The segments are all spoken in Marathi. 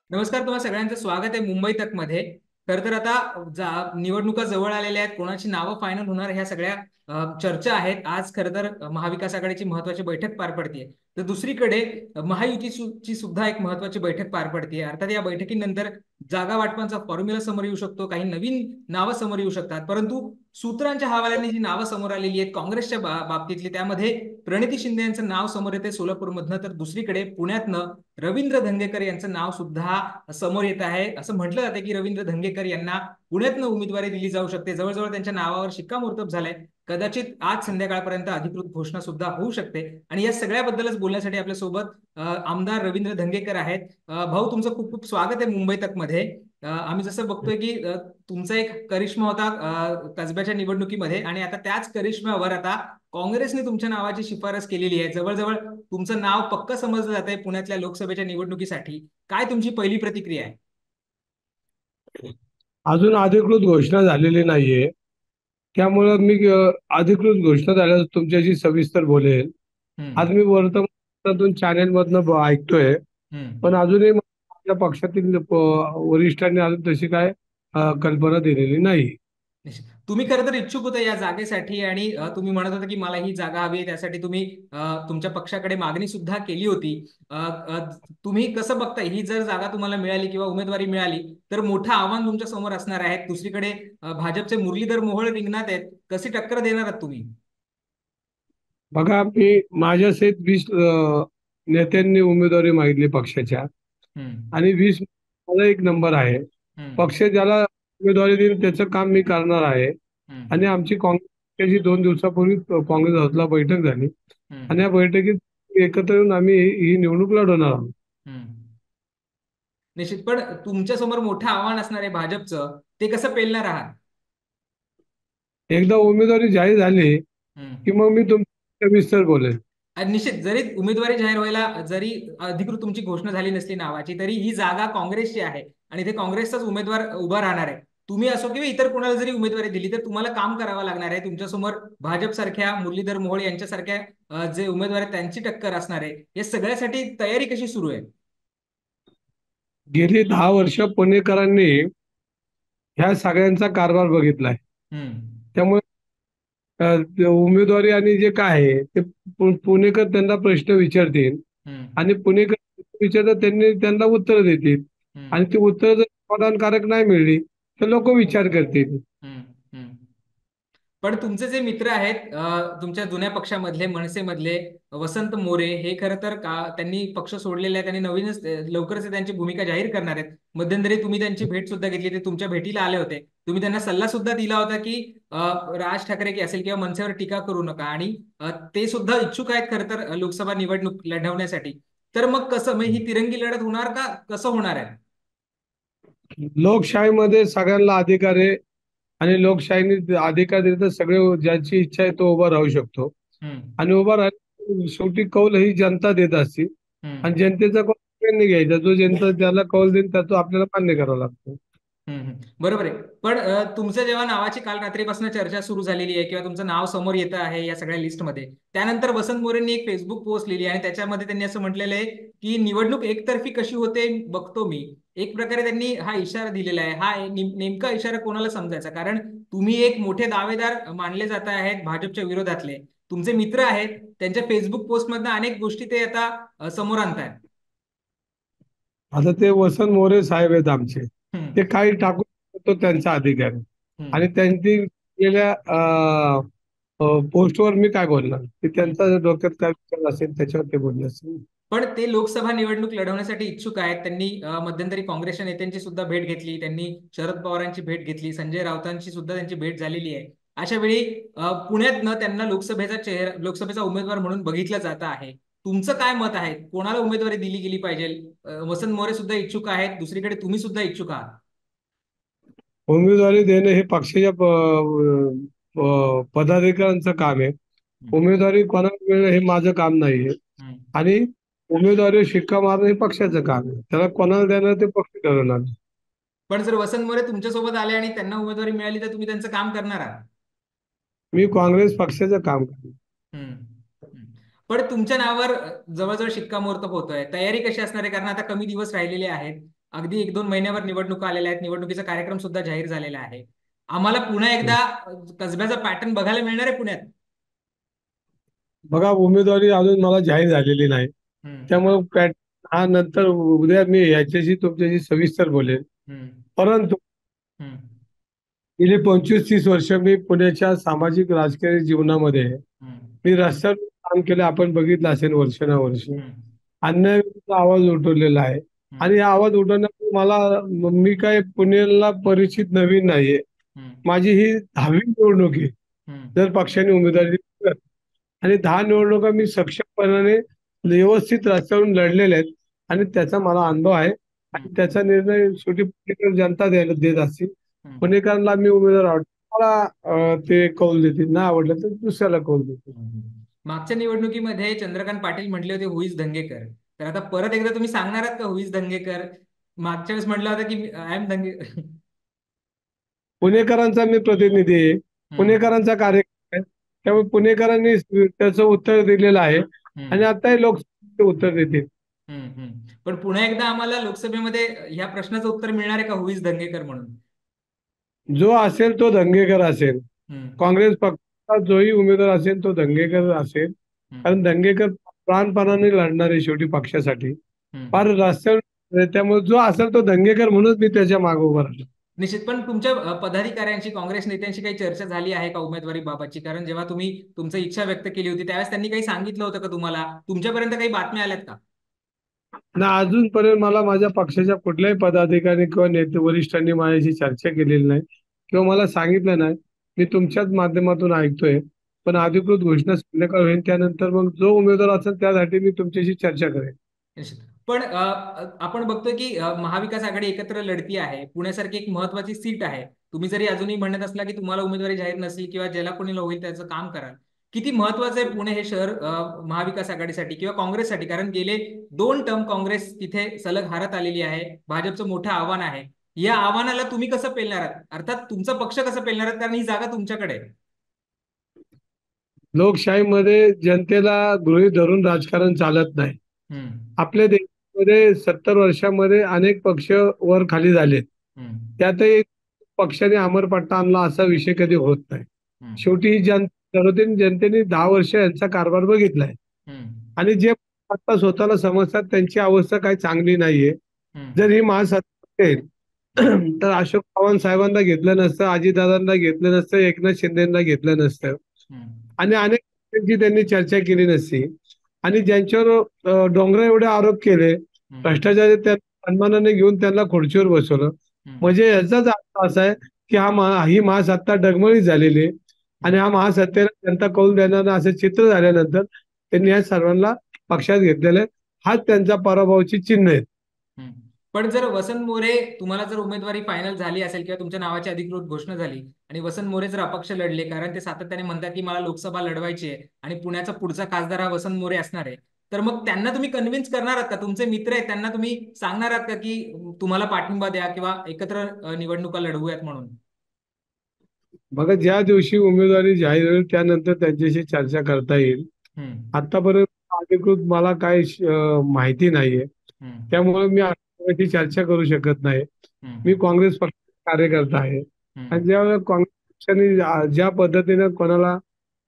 नमस्कार, तुम्हा सगळ्यांचं स्वागत आहे मुंबई तक मध्ये. खर तर आता निवडणुका जवळ आलेल्या आहेत. कोणाची नावं फायनल होणार ह्या सगळ्या चर्चा आहेत. आज खरं तर महाविकास आघाडीची महत्वाची बैठक पार पडते. तर दुसरीकडे महायुतीची सुद्धा एक महत्वाची बैठक पार पडते. अर्थात या बैठकीनंतर जागा वाटपांचा फॉर्म्युला समोर येऊ शकतो, काही नवीन नावं समोर येऊ शकतात. परंतु सूत्रांच्या हवाल्याने जी नावं समोर आलेली आहेत काँग्रेसच्या बाबतीतली, त्यामध्ये प्रणिती शिंदे यांचं नाव समोर येते सोलापूरमधनं, तर दुसरीकडे पुण्यातनं रवींद्र धंगेकर यांचं नाव सुद्धा समोर येत आहे. असं म्हटलं जातं की रवींद्र धंगेकर यांना पुण्यातनं उमेदवारी दिली जाऊ शकते. जवळजवळ त्यांच्या नावावर शिक्कामोर्तब झालंय. कदाचित आज संध्याकाळपर्यंत अधिकृत घोषणा सुद्धा होऊ शकते. आणि या सगळ्याबद्दलच बोलण्यासाठी आपल्यासोबत आमदार रवींद्र धंगेकर आहेत. भाऊ, तुमचं खूप खूप स्वागत आहे मुंबई तक मध्ये. आम्ही जसं बघतोय की तुमचा एक करिश्मा होता कसब्याच्या निवडणुकीमध्ये, आणि आता त्याच करिश्म्यावर आता काँग्रेसने तुमच्या नावाची शिफारस केलेली आहे. जवळजवळ तुमचं नाव पक्क समजलं जात आहे पुण्यातल्या लोकसभेच्या निवडणुकीसाठी. काय तुमची पहिली प्रतिक्रिया आहे? अजून अधिकृत घोषणा झालेली नाहीये. त्यामुळं मी अधिकृत घोषणा झाल्यास तुमच्याशी सविस्तर बोलेल. आज हम्म. मी वर्तमानातून चॅनेल मधनं ऐकतोय, हम्म. पण अजूनही माझ्या पक्षातील वरिष्ठांनी अजून तशी काय कल्पना दिलेली नाही. निश्चित. तुम्ही खरं तर इच्छुक होता या जागेसाठी, आणि तुम्ही म्हणत होता की मला ही जागा हवी आहे. त्यासाठी तुम्ही तुमच्या पक्षाकडे मागणी सुद्धा केली होती. अ, अ, तुम्ही कसं बघताय, ही जर जागा तुम्हाला मिळाली किंवा उमेदवारी मिळाली तर मोठं आव्हान तुमच्या समोर असणार आहे. दुसरीकडे भाजपचे मुरलीधर मोहोळ रिंगणात आहेत. कशी टक्कर देणार आहात तुम्ही? बघा, मी माझ्यासहित 20 नेत्यांनी उमेदवारी मागितली पक्षाच्या, हम्म. आणि 20 माझा एक नंबर आहे. हम्म. पक्ष ज्याला उमेदवारी देईल त्याचं काम मी करणार आहे. आणि हम्म. आमची काँग्रेसची 2 दिवसापूर्वी काँग्रेस हाऊसला बैठक झाली, आणि हम्म. या बैठकीत एकत्र येऊन आम्ही ही निवडणूक लढवणार आहोत. हम्म. निश्चित. पण तुमच्या समोर मोठं आव्हान असणार आहे भाजपचं, ते कसं पेलणार आहात? एकदा उमेदवारी जाहीर झाली हम्म. की मग मी तुमच्या सविस्तर बोलेन. आणि निश्चित, जरी उमेदवारी जाहीर व्हायला, जरी अधिकृत तुमची घोषणा झाली नसली नावाची, तरी ही जागा काँग्रेसची आहे आणि ते काँग्रेसचाच उमेदवार उभा राहणार आहे. तुम्ही असो किंवा इतर कोणाला जरी उमेदवारी दिली तर तुम्हाला काम करावं लागणार आहे. तुमच्यासमोर भाजपसारख्या, मुरलीधर मोहोळ यांच्यासारख्या जे उमेदवार आहेत त्यांची टक्कर असणार आहे. या सगळ्यासाठी तयारी कशी सुरू आहे? गेली 10 वर्ष पुणेकरांनी ह्या सगळ्यांचा कारभार बघितलाय. हम्म. त्यामुळे ते उमेदवारी आणि जे काय आहे ते पुणेकर त्यांना प्रश्न विचारतील, हम्म. आणि पुणेकर विचारतात त्यांनी त्यांना उत्तर देतील. हम्म. आणि ती उत्तर जर समाधानकारक नाही मिळली तर लोक विचार करतील. हम्म. हम्म. पण तुमचे जे मित्र आहेत तुमच्या जुन्या पक्षामधले, मनसेमधले वसंत मोरे, हे खरं तर त्यांनी पक्ष सोडलेले आहेत आणि नवीनच लवकरच ते त्यांची भूमिका जाहीर करणार आहेत. मध्यंतरी तुम्ही त्यांची भेट सुद्धा घेतली, ते तुमच्या भेटीला आले होते. तुम्ही त्यांना सल्ला सुद्धा दिला होता की राज ठाकरे की असेल किंवा मनसेवर टीका करू नका, आणि ते सुद्धा इच्छुक आहेत खरं तर लोकसभा निवडणूक लढवण्यासाठी. तर मग कसं, मग ही तिरंगी लढत होणार का, कसं होणार आहे? लोकशाहीमध्ये सगळ्यांना अधिकार आहे, आणि लोकशाहीने अधिकार दिले तर सगळे ज्याची इच्छा आहे तो उभा राहू शकतो. हम्म. आणि उभा राहिला शेवटी कौल ही जनता देत असते, आणि हम्म. जनतेचा कौल सगळ्यांनी घ्यायचा. जो जनता ज्याला कौल देईल त्याचं आपल्याला मान्य करावं लागतं. बरोबर आहे. पण तुमच्या जेव्हा नावाची काल रात्रीपासून चर्चा सुरू झालेली आहे किंवा तुमचं नाव समोर येतं आहे या सगळ्या लिस्टमध्ये, त्यानंतर वसंत मोरेंनी एक फेसबुक पोस्ट लिहिली आणि त्याच्यामध्ये त्यांनी असं म्हटलेलं आहे की निवडणूक एकतर्फी कशी होते बघतो मी. एक प्रकारे त्यांनी हा इशारा दिलेला आहे. हा नेमका इशारा कोणाला समजायचा? कारण तुम्ही एक मोठे दावेदार मानले जात आहेत भाजपच्या विरोधातले. तुमचे मित्र आहेत, त्यांच्या फेसबुक पोस्टमधनं अनेक गोष्टी ते आता समोर आणतायत. आता ते वसंत मोरे साहेब आहेत आमचे, ते हम्म. काही टाकू तो त्यांचा अधिकार आहे. आणि हम्म. त्यांची गेल्या पोस्टवर मी काय बोलणार, की त्यांचा हम्म. डोक्यात काय विचार असेल त्याच्यावर ते बोलले असेल. पण ते लोकसभा निवडणूक लढवण्यासाठी इच्छुक आहेत. त्यांनी मध्यंतरी काँग्रेसच्या नेत्यांची सुद्धा भेट घेतली, त्यांनी शरद पवारांची भेट घेतली, संजय राऊतांची सुद्धा त्यांची भेट झालेली आहे. अशा वेळी पुण्यातनं त्यांना लोकसभेचा उमेदवार म्हणून बघितलं जात आहे. तुमचं काय मत आहे, कोणाला उमेदवारी दिली गेली पाहिजे? वसंत मोरे सुद्धा इच्छुक आहेत, दुसरीकडे तुम्ही सुद्धा इच्छुक आहात. उमेदवारी देणे हे पक्षाच्या पदाधिकाऱ्यांचं काम आहे. हम्म. उमेदवारी कोणाला मिळणं हे माझं काम नाहीये. हम्म. आणि उमेदवारी शिक्का मारणं हे पक्षाचं काम आहे. त्याला कोणाला देणार ते पक्ष ठरवणार. पण जर वसंत मोरे तुमच्यासोबत आले आणि त्यांना उमेदवारी मिळाली तर तुम्ही त्यांचं काम करणार आहात? मी काँग्रेस पक्षाचं काम करणार. हम्म. हम्म. पण तुमच्या नावावर जवळजवळ शिक्कामोर्तब होतोय. तयारी कशी असणार आहे? कारण आता कमी दिवस राहिलेले आहेत. अगदी 1-2 महिन्यावर निवडणुका आलेल्या आहेत, निवडणुकीचा कार्यक्रम सुद्धा जाहीर झालेला आहे. आम्हाला पुन्हा एकदा कसब्याचा पॅटर्न बघायला मिळणार आहे पुण्यात. बघा, उमेदवारी अजून मला जाहीर झालेली नाही. हम्म. त्यामुळे हा नंतर उद्या मी याच्याशी तुमच्याशी सविस्तर बोलेन. हम्म. परंतु हम्म. गेली 25-30 वर्ष मी पुण्याच्या सामाजिक राजकीय जीवनामध्ये हम्म. मी रस्त्यावर काम केलं. आपण बघितलं असेल वर्षानुवर्ष हम्म. अन्यायाविरुद्ध आवाज उठवलेला आहे. हम्म. आणि हा आवाज उठवण्यात मला, मी काय पुण्याला परिचित नवीन नाहीये. हम्म. माझी ही 10वी निवडणूक आहे. हम्म. जर पक्षाने उमेदवारी दिली आणि 10 निवडणुका मी सक्षमपणाने व्यवस्थित रस्त्यावरून लढलेल्या आहेत आणि त्याचा मला अनुभव आहे. आणि हम्म. त्याचा निर्णय शेवटी पुणेकर जनता द्यायला देत असतील. हम्म. पुणेकरांना मी उमेदवार आवडतो, मला ते कौल देतील, नाही आवडलं तर दुसऱ्याला कौल देतील. हम्म. मागच्या निवडणुकीमध्ये चंद्रकांत पाटील म्हटले होते हुईज दंगेकर. तर आता परत एकदा तुम्ही सांगणार आहात का हुईज दंगेकर? मागच्या वेळेस म्हटलं होतं की आय एम दंगे. पुणेकरांचा मी प्रतिनिधी आहे, हम्म. पुणेकरांचा कार्यक्रम आहे. त्यामुळे पुणेकरांनी त्याचं उत्तर दिलेलं आहे आणि हम्म. आताही लोक उत्तर देतील. हम्म. पण पुन्हा एकदा आम्हाला लोकसभेमध्ये ह्या प्रश्नाचं उत्तर मिळणार आहे का, हुईज दंगेकर म्हणून? जो असेल तो दंगेकर असेल. हम्म. काँग्रेस पक्षाचा जोही उमेदवार असेल तो दंगेकर असेल. हम्म. कारण दंगेकर प्राणपणाने लढणार आहे शेवटी पक्षासाठी, हम्म. फार रस्त्यावर. त्यामुळे जो असेल तो दंगेकर म्हणूनच मी त्याच्या मागे उभा राहिलो. निश्चित. पण तुमच्या पदाधिकाऱ्यांशी, काँग्रेस नेत्यांशी काही चर्चा झाली आहे का उमेदवारी बाबतची? कारण जेव्हा तुम्ही तुमची इच्छा व्यक्त केली होती त्यावेळेस त्यांनी काही सांगितलं होतं का तुम्हाला? तुमच्यापर्यंत काही बातम्या आल्यात का? ना, अजूनपर्यंत मला माझ्या पक्षाच्या कुठल्याही पदाधिकारी किंवा नेते वरिष्ठांनी माझ्याशी चर्चा केलेली नाही किंवा मला सांगितलं नाही. मी तुमच्याच माध्यमातून ऐकतोय. पण अधिकृत घोषणा संध्याकाळ होईल, त्यानंतर मग जो उमेदवार असेल त्यासाठी मी तुमच्याशी चर्चा करेन. निश्चित. पण आपण बघतोय की महाविकास आघाडी एकत्र लढती आहे. पुण्यासारखी एक महत्वाची सीट आहे. तुम्ही जरी अजूनही म्हणत असला की तुम्हाला उमेदवारी जाहीर नसेल किंवा ज्याला कोणी होईल त्याचं काम कराल, किती महत्वाचं आहे पुणे हे शहर महाविकास आघाडीसाठी किंवा काँग्रेससाठी? कारण गेले 2 टर्म काँग्रेस तिथे सलग हारत आलेली आहे. भाजपचं मोठं आव्हान आहे. या आव्हानाला तुम्ही कसं पेलणार आहात, अर्थात तुमचा पक्ष कसं पेलणार आहात, कारण ही जागा तुमच्याकडे आहे. लोकशाहीमध्ये जनतेला गृहीत धरून राजकारण चालत नाही. हम्म. आपल्या देशामध्ये 70 वर्षामध्ये अनेक पक्ष वर खाली झालेत. हम्म. त्यातही पक्षाने अमरपट्टा आणला असा विषय कधी होत नाही. हम्म. शेवटी ही जनतेने जनतेने 10 वर्ष यांचा कारभार बघितलाय. हम्म. आणि जे आता स्वतःला समजतात त्यांची अवस्था काही चांगली नाहीये. हम्म. जर ही महासत्ता असेल हम्म. तर अशोक चव्हाण साहेबांना घेतलं नसतं, अजितदादांना घेतलं नसतं, एकनाथ शिंदेना घेतलं नसतं हम्म. आणि अनेक गोष्टींची त्यांनी चर्चा केली नसती. आणि ज्यांच्यावर डोंगरा एवढे आरोप केले हम्म. भ्रष्टाचार, त्या सन्मानाने घेऊन त्यांना खुर्चीवर बसवलं. हम्म. म्हणजे याचाच अर्थ असा आहे की ही महासत्ता डगमळीत झालेली आहे. आणि हम्म. हा महासत्तेला जनता कौल देणार नाही असं चित्र झाल्यानंतर त्यांनी या सर्वांना पक्षात घेतलेलं आहे. हाच त्यांचा पराभवाची चिन्ह आहे. हम्म. पण जर वसंत मोरे, तुम्हाला जर उमेदवारी फायनल झाली असेल किंवा तुमच्या नावाची अधिकृत घोषणा झाली आणि वसंत मोरे जर अपक्ष लढले, कारण ते सातत्याने म्हणतात की मला लोकसभा लढवायची आहे आणि पुण्याचा पुढचा खासदार हा वसंत मोरे असणार आहे, तर मग त्यांना तुम्ही कन्व्हिन्स करणार आहात का? तुमचे मित्र आहेत त्यांना तुम्ही सांगणार आहात का की तुम्हाला पाठिंबा द्या किंवा एकत्र निवडणुका लढवूयात म्हणून? बघा, ज्या दिवशी उमेदवारी जाहीर होईल त्यानंतर त्यांच्याशी चर्चा करता येईल. हम्म. आतापर्यंत अधिकृत मला काही माहिती नाहीये. हम्म. त्यामुळे मी आताची चर्चा करू शकत नाही. मी हम्म. काँग्रेस पक्षाचा कार्यकर्ता आहे. आणि हम्म. ज्यावेळेला काँग्रेस पक्षाने ज्या पद्धतीने कोणाला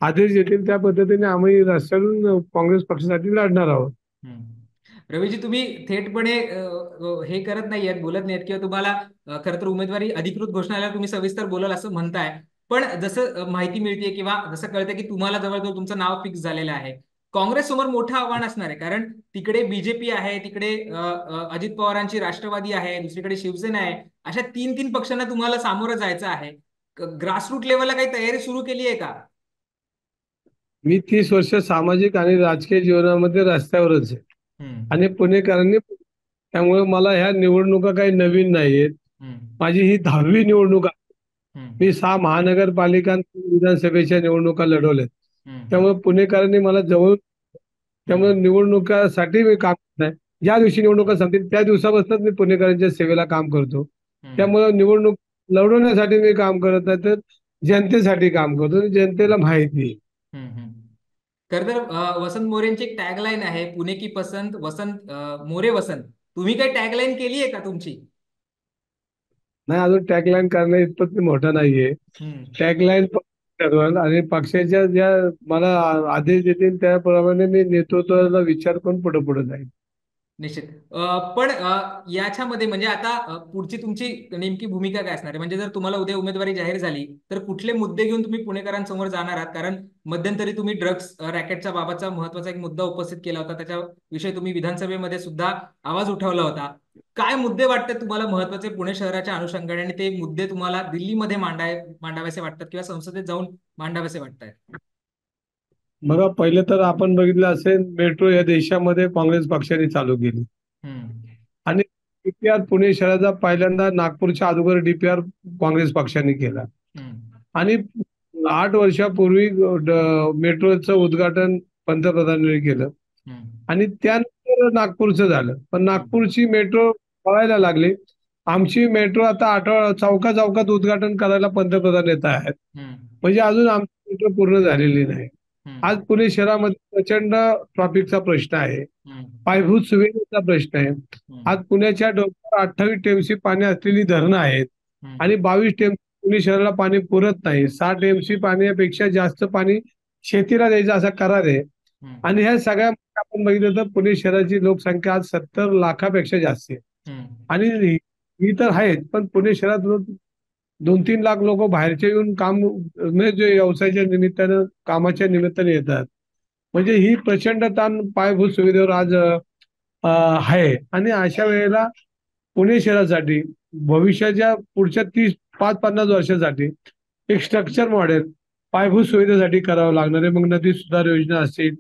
आदेश देतील त्या पद्धतीने आम्ही रस्त्यावरून काँग्रेस पक्षासाठी लढणार आहोत. हम्म. रवीजी, तुम्ही थेटपणे हे करत नाहीयेत, बोलत नाहीयेत किंवा तुम्हाला खरं तर उमेदवारी अधिकृत घोषणा आल्यावर तुम्ही सविस्तर बोलाल असं म्हणताय. पण जसं माहिती मिळते किंवा जसं कळतं की तुम्हाला जवळजवळ तुमचं नाव फिक्स झालेलं आहे. काँग्रेस समोर मोठं आव्हान असणार आहे, कारण तिकडे बीजेपी आहे, तिकडे अजित पवारांची राष्ट्रवादी आहे, दुसरीकडे शिवसेना आहे. अशा 3-3 पक्षांना तुम्हाला सामोरं जायचं आहे. ग्रासरूट लेवलला काही तयारी सुरू केली आहे का? मी 30 वर्ष सामाजिक आणि राजकीय जीवनामध्ये रस्त्यावरच आहे. हम्म. आणि पुणेकरांनी, त्यामुळे मला ह्या निवडणुका काही नवीन नाहीयेत. हम्म. माझी ही 10वी निवडणूक आहे. हम्म. मी 6 महानगरपालिका आणि विधानसभेच्या निवडणुका लढवल्यात. हम्म. त्यामुळे पुणेकरांनी मला जवळ, त्यामुळे हम्म. निवडणुकासाठी मी काम करत आहे. ज्या दिवशी निवडणुका संपतील त्या दिवसापासूनच मी पुणेकरांच्या सेवेला काम करतो. हम्म. त्यामुळे निवडणूक लढवण्यासाठी मी काम करत नाही, तर जनतेसाठी काम करतो. जनतेला माहिती आहे. हम्म. खर तर वसंत मोरेंची एक टॅगलाईन आहे, पुणे की पसंत वसंत मोरे वसंत. तुम्ही काही टॅगलाईन केली आहे का तुमची? नाही, अजून टॅगलाईन करणं इतपत मी मोठा नाहीये. हम्म. टॅगलाईन ठरवल आणि पक्षाच्या ज्या मला आदेश देतील त्याप्रमाणे मी नेतृत्वाला विचार करून पुढे पुढे जाईल. निश्चित. पण याच्यामध्ये म्हणजे आता पुढची तुमची नेमकी भूमिका काय असणार आहे? म्हणजे जर तुम्हाला उद्या उमेदवारी जाहीर झाली तर कुठले मुद्दे घेऊन तुम्ही पुणेकरांसमोर जाणार आहात? कारण मध्यंतरी तुम्ही ड्रग्स रॅकेटच्या बाबतचा महत्वाचा एक मुद्दा उपस्थित केला होता, त्याच्याविषयी तुम्ही विधानसभेमध्ये सुद्धा आवाज उठवला होता. काय मुद्दे वाटतात तुम्हाला महत्वाचे पुणे शहराच्या अनुषंगाने, आणि ते मुद्दे तुम्हाला दिल्लीमध्ये मांडावेसे वाटतात किंवा संसदेत जाऊन मांडावेसे वाटतात? बघा, पहिले तर आपण बघितलं असेल, मेट्रो या देशामध्ये काँग्रेस पक्षाने चालू केली हम्म. आणि डीपीआर पुणे शहराचा पहिल्यांदा नागपूरच्या अगोदर डीपीआर काँग्रेस पक्षाने केला. हम्म. आणि 8 वर्षापूर्वी मेट्रोचं उद्घाटन पंतप्रधानांनी केलं हम्म. आणि त्यानंतर नागपूरचं झालं. पण हम्म. नागपूरची मेट्रो पळायला लागली. आमची मेट्रो आता चौका चौकात उद्घाटन करायला पंतप्रधान येत आहेत. हम्म. म्हणजे अजून आमची मेट्रो पूर्ण झालेली नाही. आज हम्म. पुणे शहरामध्ये प्रचंड ट्रॉफिकचा प्रश्न आहे, हम्म. पायाभूत सुविधेचा प्रश्न आहे. आज हम्म. पुण्याच्या डोक्यावर 28 टीएमसी पाणी असलेली धरणं आहेत हम्म. आणि 22 टीएमसी पुणे शहराला पाणी पुरत नाही. 6 टीएमसी पाण्यापेक्षा जास्त पाणी शेतीला द्यायचं असा करार आहे. हम्म. आणि ह्या सगळ्या आपण बघितलं तर पुणे शहराची लोकसंख्या आज 70 लाखापेक्षा जास्त आहे. हम्म. आणि ही तर आहेत, पण पुणे शहरात 2-3 लाख लोक बाहेरचे येऊन काम म्हणजे जे व्यवसायाच्या निमित्तानं कामाच्या निमित्ताने येतात. म्हणजे ही प्रचंड ताण पायाभूत सुविधेवर आज आहे. आणि अशा वेळेला पुणे शहरासाठी भविष्याच्या पुढच्या 30-50 वर्षासाठी एक स्ट्रक्चर मॉडेल पायाभूत सुविधेसाठी करावं लागणार आहे. मग नदी सुधार योजना असेल,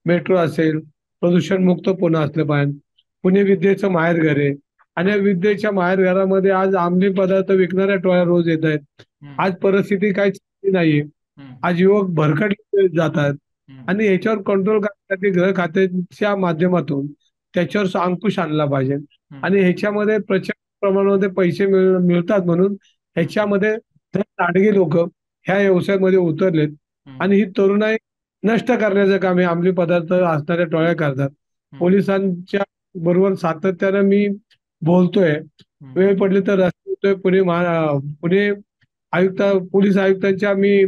मेट्रो असेल, प्रदूषण मुक्त पुणे असलं पाहिजे. पुणे विद्येचं माहेरघर आहे आणि या विद्येच्या माहेरघरामध्ये आज अंमली पदार्थ विकणाऱ्या टोळ्या रोज येत आहेत. हम्म. आज परिस्थिती काही चांगली नाहीये. हम्म. आज युवक भरकटले जातात हम्म. आणि याच्यावर कंट्रोल करण्यासाठी गृह खात्याच्या माध्यमातून त्याच्यावर अंकुश आणला पाहिजे. हम्म. आणि ह्याच्यामध्ये प्रचंड प्रमाणामध्ये पैसे मिळतात म्हणून हम्म. ह्याच्यामध्ये लाडगे लोक ह्या व्यवसायामध्ये उतरलेत हम्म. आणि ही तरुणाई नष्ट करण्याचं काम हे अंमली पदार्थ असणाऱ्या टोळ्या करतात. हम्म. पोलिसांच्या बरोबर सातत्यानं मी बोलतोय, हम्म. वेळ पडली तर रस्ते पुणे आयुक्त पोलीस आयुक्तांच्या मी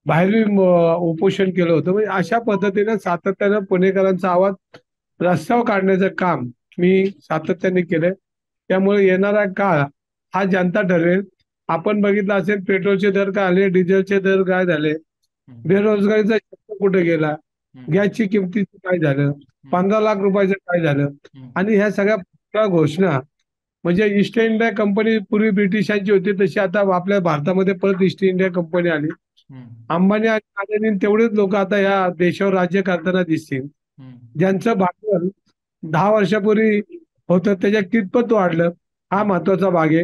बाहेर उपोषण केलं होतं. म्हणजे अशा पद्धतीने सातत्यानं पुणेकरांचा आवाज रस्त्यावर काढण्याचं काम मी सातत्याने केलंय. त्यामुळे येणारा काळ हा जनता ठरवेल. आपण बघितलं असेल, पेट्रोलचे दर काय आले, डिझेलचे दर काय झाले, हम्म. बेरोजगारीचा शब्द कुठे गेला, हम्म. गॅसची किमतीचं काय झालं, हम्म. 15 लाख रुपयाचं काय झालं. हम्म. आणि ह्या सगळ्या घोषणा म्हणजे ईस्ट इंडिया कंपनी पूर्वी ब्रिटिशांची होती, तशी आता आपल्या भारतामध्ये परत ईस्ट इंडिया कंपनी आली. हम्म. अंबानी आणि अदानी तेवढेच लोक आता या देशावर राज्य करताना दिसतील. हम्म. ज्यांचं भांडवल 10 वर्षापूर्वी होतं त्याच्या कितपत वाढलं, हा हम्म. महत्वाचा भाग आहे.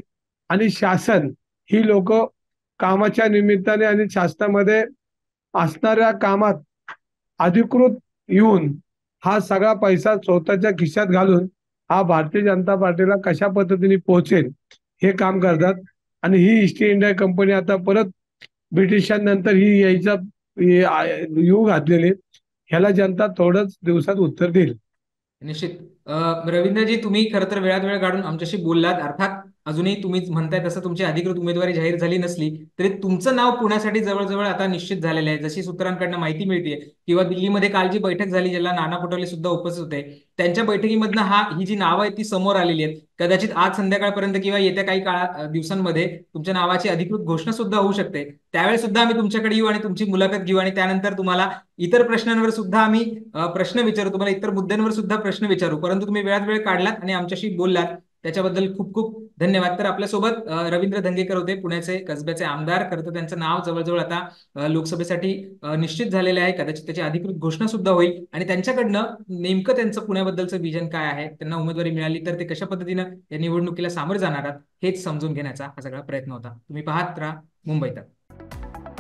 आणि शासन ही लोक कामाच्या निमित्ताने आणि शासनामध्ये असणाऱ्या कामात अधिकृत येऊन हा सगळा पैसा स्वतःच्या खिशात घालून हा भारतीय जनता पार्टीला कशा पद्धतीने पोहोचेल हे काम करतात. आणि ही ईस्ट इंडिया कंपनी आता परत ब्रिटिशांनंतर ही यायचा येऊ घातलेली, ह्याला जनता थोडंच दिवसात उत्तर देईल. निश्चित. रवींद्रजी, तुम्ही खरं तर वेळात वेळ काढून आमच्याशी बोललात. अर्थात अजूनही तुम्ही म्हणताय तसं तुमची अधिकृत उमेदवारी जाहीर झाली नसली तरी तुमचं नाव पुण्यासाठी जवळजवळ आता निश्चित झालेलं आहे. जशी सूत्रांकडनं माहिती मिळते किंवा दिल्लीमध्ये काल जी बैठक झाली, ज्याला नाना पटोले सुद्धा उपस्थित होते, त्यांच्या बैठकीमधनं ही जी नावं आहेत ती समोर आलेली आहेत. कदाचित आज संध्याकाळपर्यंत किंवा येत्या काही दिवसांमध्ये तुमच्या नावाची अधिकृत घोषणा सुद्धा होऊ शकते. त्यावेळेस सुद्धा आम्ही तुमच्याकडे येऊ आणि तुमची मुलाखत घेऊ आणि त्यानंतर तुम्हाला इतर प्रश्नांवर सुद्धा आम्ही प्रश्न विचारू, तुम्हाला इतर मुद्द्यांवर सुद्धा प्रश्न विचारू. परंतु तुम्ही वेळात वेळ काढलात आणि आमच्याशी बोललात त्याच्याबद्दल खूप खूप धन्यवाद. तर आपल्यासोबत रवींद्र धंगेकर होते, पुण्याचे कसब्याचे आमदार. खरं तर त्यांचं नाव जवळजवळ आता लोकसभेसाठी निश्चित झालेलं आहे. कदाचित त्याची अधिकृत घोषणा सुद्धा होईल आणि त्यांच्याकडनं नेमकं त्यांचं पुण्याबद्दलचं विजन काय आहे, त्यांना उमेदवारी मिळाली तर ते कशा पद्धतीनं या निवडणुकीला सामोरे जाणार आहात हेच समजून घेण्याचा हा सगळा प्रयत्न होता. तुम्ही पाहत राहा मुंबई तक.